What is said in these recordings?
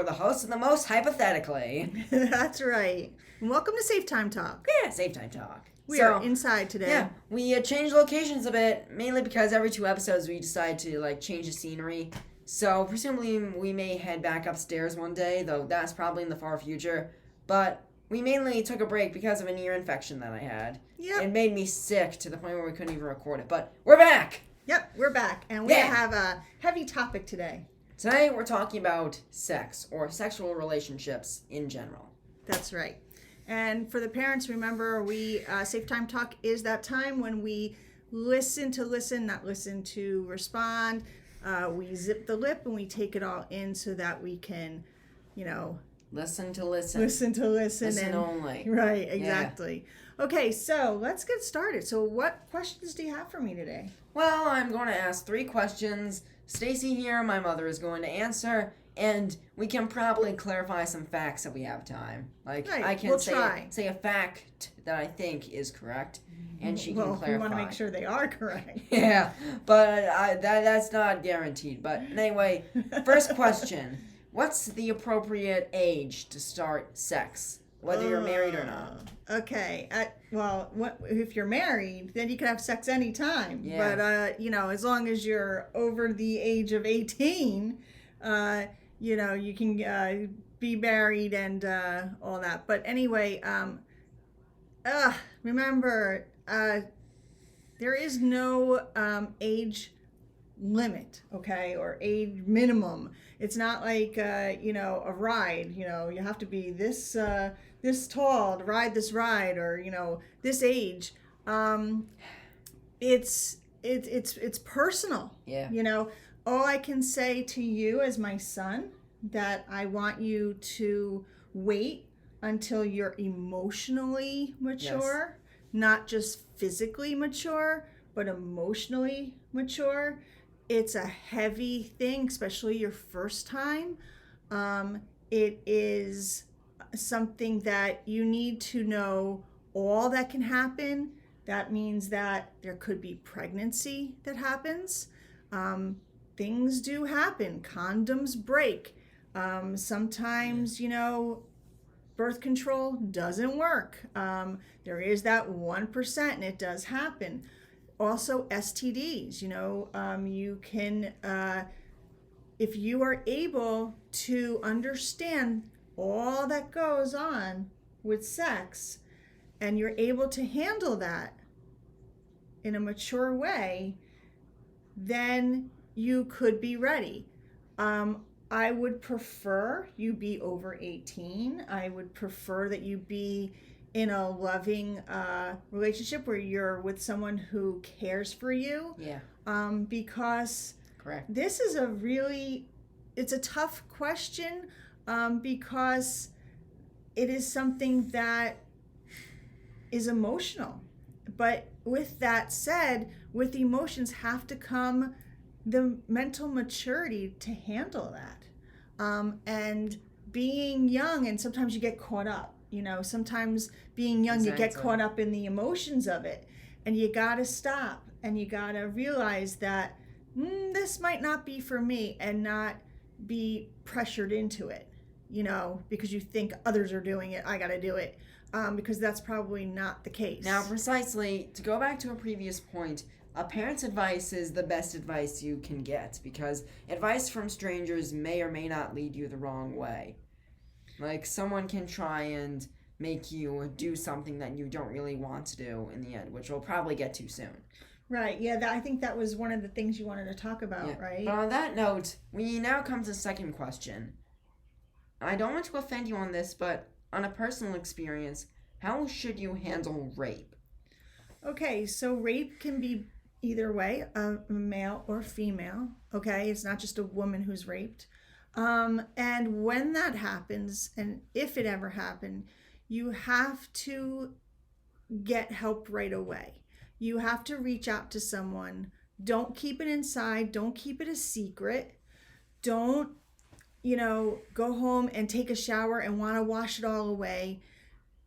the hosts of the most hypothetically. That's right. And welcome to Safe Time Talk. Yeah, Safe Time Talk. We are inside today. Yeah, we changed locations a bit, mainly because every 2 episodes we decide to change the scenery. So presumably we may head back upstairs one day, though that's probably in the far future. But we mainly took a break because of an ear infection that I had. Yep. It made me sick to the point where we couldn't even record it. But we're back! Yep, we're back. And we have a heavy topic today. Today we're talking about sex, or sexual relationships in general. That's right. And for the parents, remember, Safe Time Talk is that time when we listen to listen, not listen to respond. We zip the lip and we take it all in so that we can, Listen to listen. Listen to listen. Listen only. Right, exactly. Yeah. Okay, so let's get started. So what questions do you have for me today? Well, I'm going to ask 3 questions. Stacy here, my mother, is going to answer, and we can probably clarify some facts if we have time. Right, I can we'll say a fact that I think is correct, and she can clarify. Well, we want to make sure they are correct. Yeah, but that's not guaranteed. But anyway, first question. What's the appropriate age to start sex, whether you're married or not? Okay. If you're married, then you can have sex anytime. Yeah. But, as long as you're over the age of 18, you can be married and all that. But anyway, remember, there is no age limit, okay, or age minimum. It's not like a ride. You have to be this tall to ride this ride, or this age. It's personal. Yeah. All I can say to you as my son, that I want you to wait until you're emotionally mature, not just physically mature, but emotionally mature. It's a heavy thing, especially your first time. It is something that you need to know all that can happen. That means that there could be pregnancy that happens. Things do happen. Condoms break. Sometimes, birth control doesn't work. There is that 1%, and it does happen. Also, STDs, you can, if you are able to understand all that goes on with sex, and you're able to handle that in a mature way, then you could be ready. I would prefer you be over 18. I would prefer that you be in a loving relationship where you're with someone who cares for you. Yeah. Because correct. This is it's a tough question because it is something that is emotional. But with that said, with emotions have to come the mental maturity to handle that. And being young, and sometimes you get caught up. Sometimes being young, exactly. You get caught up in the emotions of it, and you gotta stop and you gotta realize that this might not be for me, and not be pressured into it, because you think others are doing it, I gotta do it, because that's probably not the case. Now, precisely, to go back to a previous point, a parent's advice is the best advice you can get, because advice from strangers may or may not lead you the wrong way. Someone can try and make you do something that you don't really want to do in the end, which we'll probably get to soon. Right, yeah, I think that was one of the things you wanted to talk about, right? But on that note, we now come to the second question. I don't want to offend you on this, but on a personal experience, how should you handle rape? Okay, so rape can be either way, a male or female, okay? It's not just a woman who's raped. And when that happens, and if it ever happened, you have to get help right away. You have to reach out to someone. Don't keep it inside. Don't keep it a secret. Don't, go home and take a shower and want to wash it all away.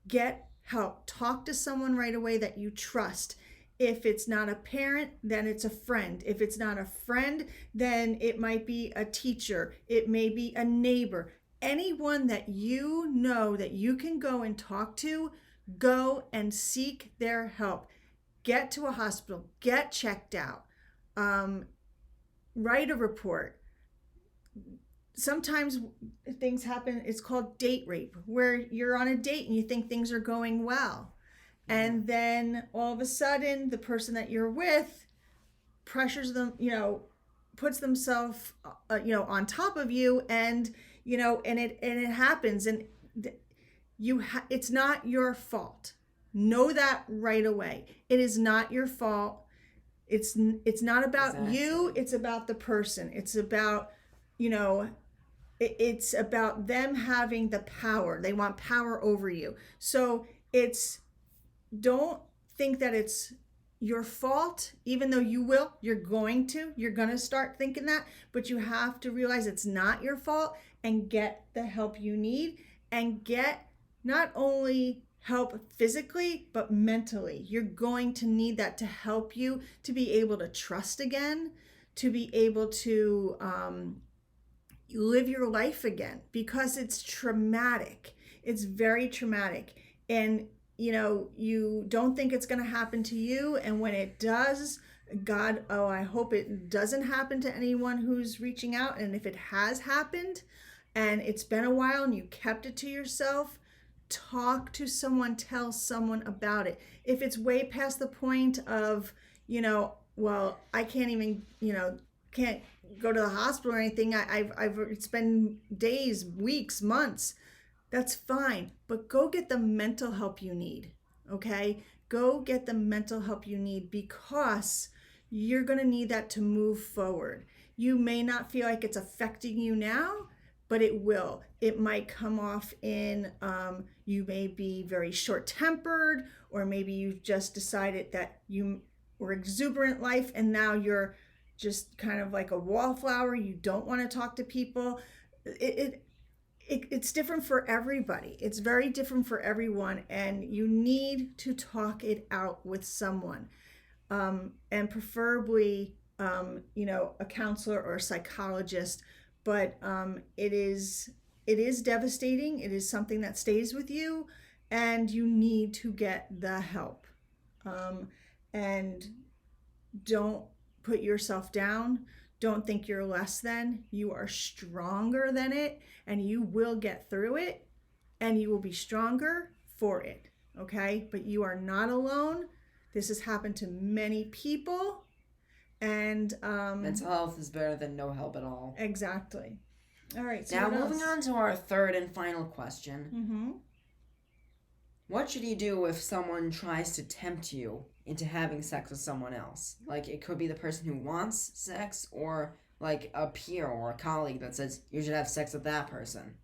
Get help. Talk to someone right away that you trust. If it's not a parent, then it's a friend. If it's not a friend, then it might be a teacher. It may be a neighbor. anyone that you know that you can go and talk to, go and seek their help. Get to a hospital, get checked out, write a report. Sometimes things happen, it's called date rape, where you're on a date and you think things are going well. And then all of a sudden, the person that you're with pressures them, puts themselves, on top of you, and it happens, and it's not your fault. Know that right away. It is not your fault. It's not about you. It's about the person. It's about, it's about them having the power. They want power over you. So don't think that it's your fault, even though you're going to start thinking that, but you have to realize it's not your fault, and get the help you need, and get not only help physically, but mentally. You're going to need that to help you to be able to trust again, to be able to live your life again, because it's traumatic. It's very traumatic. And you don't think it's going to happen to you. And when it does, I hope it doesn't happen to anyone who's reaching out. And if it has happened and it's been a while and you kept it to yourself, talk to someone, tell someone about it. If it's way past the point of, I can't even, can't go to the hospital or anything. It's been days, weeks, months. That's fine, but go get the mental help you need, okay? Go get the mental help you need, because you're gonna need that to move forward. You may not feel like it's affecting you now, but it will. It might come off in, you may be very short-tempered, or maybe you've just decided that you were exuberant life and now you're just kind of like a wallflower. You don't wanna talk to people. It's different for everybody. It's very different for everyone, and you need to talk it out with someone, and preferably, a counselor or a psychologist. But it is devastating. It is something that stays with you, and you need to get the help. And don't put yourself down. Don't think you're less than. You are stronger than it, and you will get through it, and you will be stronger for it, okay? But you are not alone. This has happened to many people, and mental health is better than no help at all. Exactly. All right, so now moving on to our third and final question. What should you do if someone tries to tempt you into having sex with someone else? Like, it could be the person who wants sex, or like a peer or a colleague that says you should have sex with that person.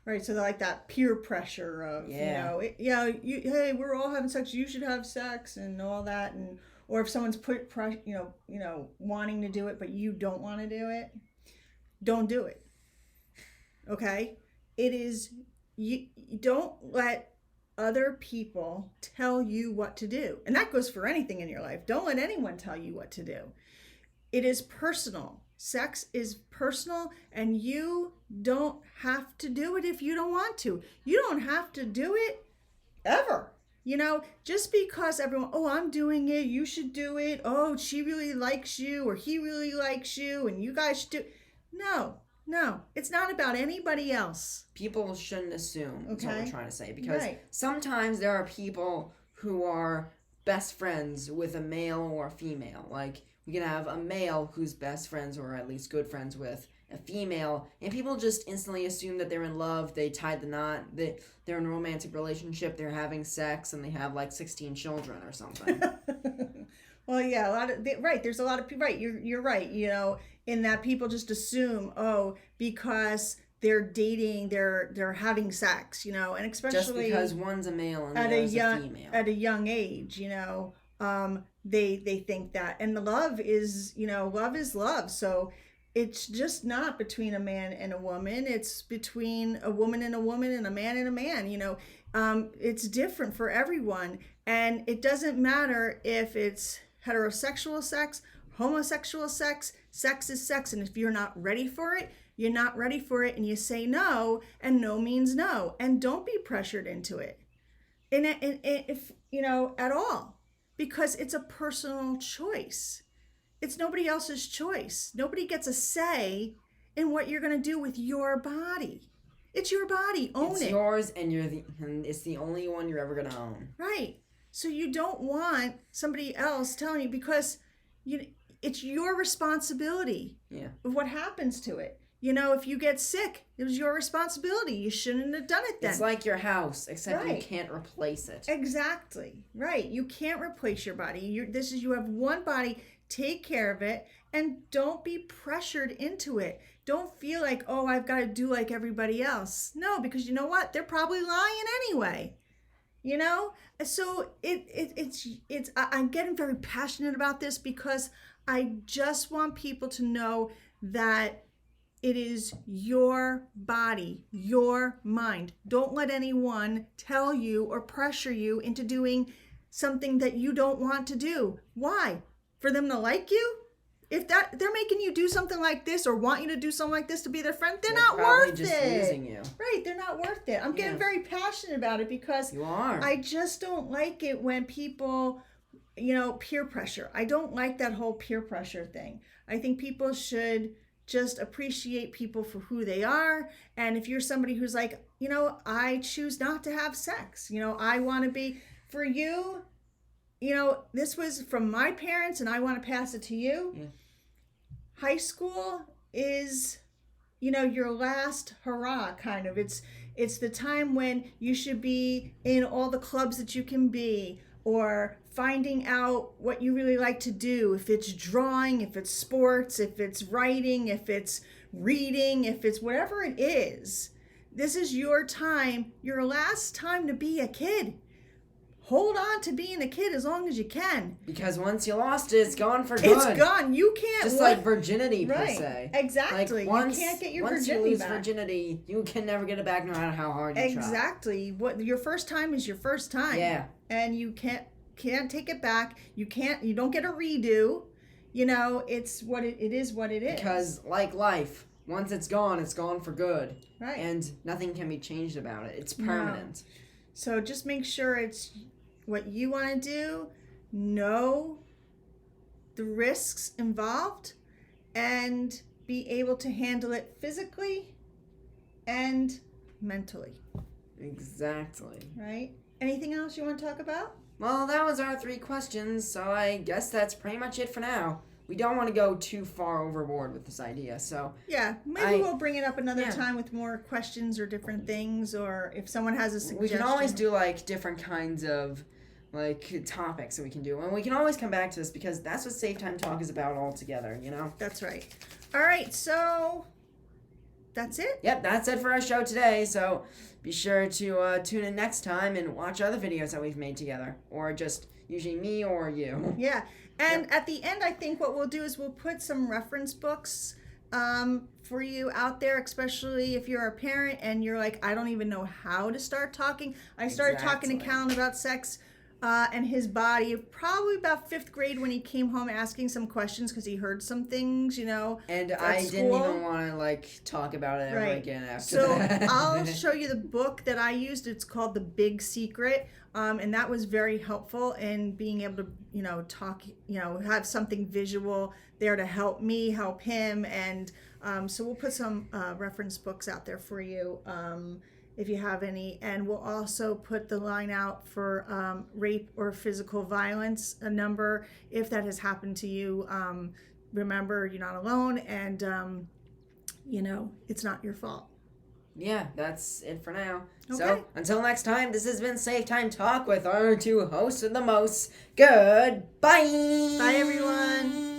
Right, so like that peer pressure of, hey, we're all having sex, you should have sex, and all that, and or if someone's wanting to do it, but you don't want to do it, don't do it. Okay? You don't let other people tell you what to do. And that goes for anything in your life. Don't let anyone tell you what to do. It is personal. Sex is personal, and you don't have to do it if you don't want to. You don't have to do it ever. Just because everyone, I'm doing it, you should do it. Oh, she really likes you, or he really likes you, and you guys should do it. No, it's not about anybody else. People shouldn't assume, is what we're trying to say. Because Right. sometimes there are people who are best friends with a male or a female. Like, we can have a male who's best friends, or at least good friends, with a female, and people just instantly assume that they're in love. They tied the knot, they're in a romantic relationship, they're having sex, and they have like 16 children or something. Well, yeah, there's a lot of people, right, you're right, in that people just assume, because they're dating, they're having sex, and especially just because one's a male and the other's a female. At a young age, they think that. And the love is love. So it's just not between a man and a woman. It's between a woman and a woman, and a man and a man. It's different for everyone. And it doesn't matter if it's heterosexual sex, homosexual sex. Sex is sex. And if you're not ready for it, you're not ready for it and you say no, and no means no, and don't be pressured into it. And if, at all, because it's a personal choice. It's nobody else's choice. Nobody gets a say in what you're going to do with your body. It's your body. Own it. It's yours, and it's the only one you're ever going to own. Right. So you don't want somebody else telling you, because it's your responsibility of what happens to it. If you get sick, it was your responsibility. You shouldn't have done it then. It's like your house, except you can't replace it. Exactly. Right. You can't replace your body. You have one body. Take care of it, and don't be pressured into it. Don't feel like, oh, I've got to do like everybody else. No, because you know what? They're probably lying anyway. So it's I'm getting very passionate about this because I just want people to know that it is your body, your mind. Don't let anyone tell you or pressure you into doing something that you don't want to do. Why? For them to like you? If they're making you do something like this or want you to do something like this to be their friend, they're not worth just it. Using you. Right, they're not worth it. I'm getting very passionate about it because you are. I just don't like it when people, peer pressure. I don't like that whole peer pressure thing. I think people should just appreciate people for who they are. And if you're somebody who's like, I choose not to have sex, I want to be, for you, this was from my parents and I want to pass it to you. Yeah. High school is, your last hurrah, kind of. It's the time when you should be in all the clubs that you can be, or finding out what you really like to do. If it's drawing, if it's sports, if it's writing, if it's reading, if it's whatever it is. This is your time, your last time to be a kid. Hold on to being a kid as long as you can. Because once you lost it, it's gone for good. It's gone. You can't. Just like virginity, per se. Exactly. Once, you can't get your virginity virginity back. Once you lose virginity, you can never get it back no matter how hard you try. Exactly. Your first time is your first time. Yeah. And you can't take it back. You don't get a redo. It's what it is what it is. Because like life, once it's gone for good. Right. And nothing can be changed about it. It's permanent. No. So just make sure it's what you want to do, know the risks involved, and be able to handle it physically and mentally. Exactly. Right? Anything else you want to talk about? Well, that was our 3 questions, so I guess that's pretty much it for now. We don't want to go too far overboard with this idea, so... Yeah, maybe we'll bring it up another time with more questions or different things, or if someone has a suggestion. We can always do, different kinds of, topics that we can do. And we can always come back to this, because that's what Safe Time Talk is about altogether, That's right. All right, so... That's it? Yep, that's it for our show today, so be sure to tune in next time and watch other videos that we've made together, or just usually me or you. Yeah, and at the end, I think what we'll do is we'll put some reference books for you out there, especially if you're a parent and you're like, I don't even know how to start talking. I started talking to Callan about sex and his body probably about 5th grade when he came home asking some questions because he heard some things, And I didn't even want to talk about it ever again after that. So I'll show you the book that I used. It's called The Big Secret, and that was very helpful in being able to talk, have something visual there to help me, help him, and so we'll put some reference books out there for you. If you have any, and we'll also put the line out for rape or physical violence, a number, if that has happened to you. Remember, you're not alone, and it's not your fault. Yeah, that's it for now. Okay. So, until next time, this has been Safe Time Talk with our 2 hosts of the most. Goodbye! Bye, everyone!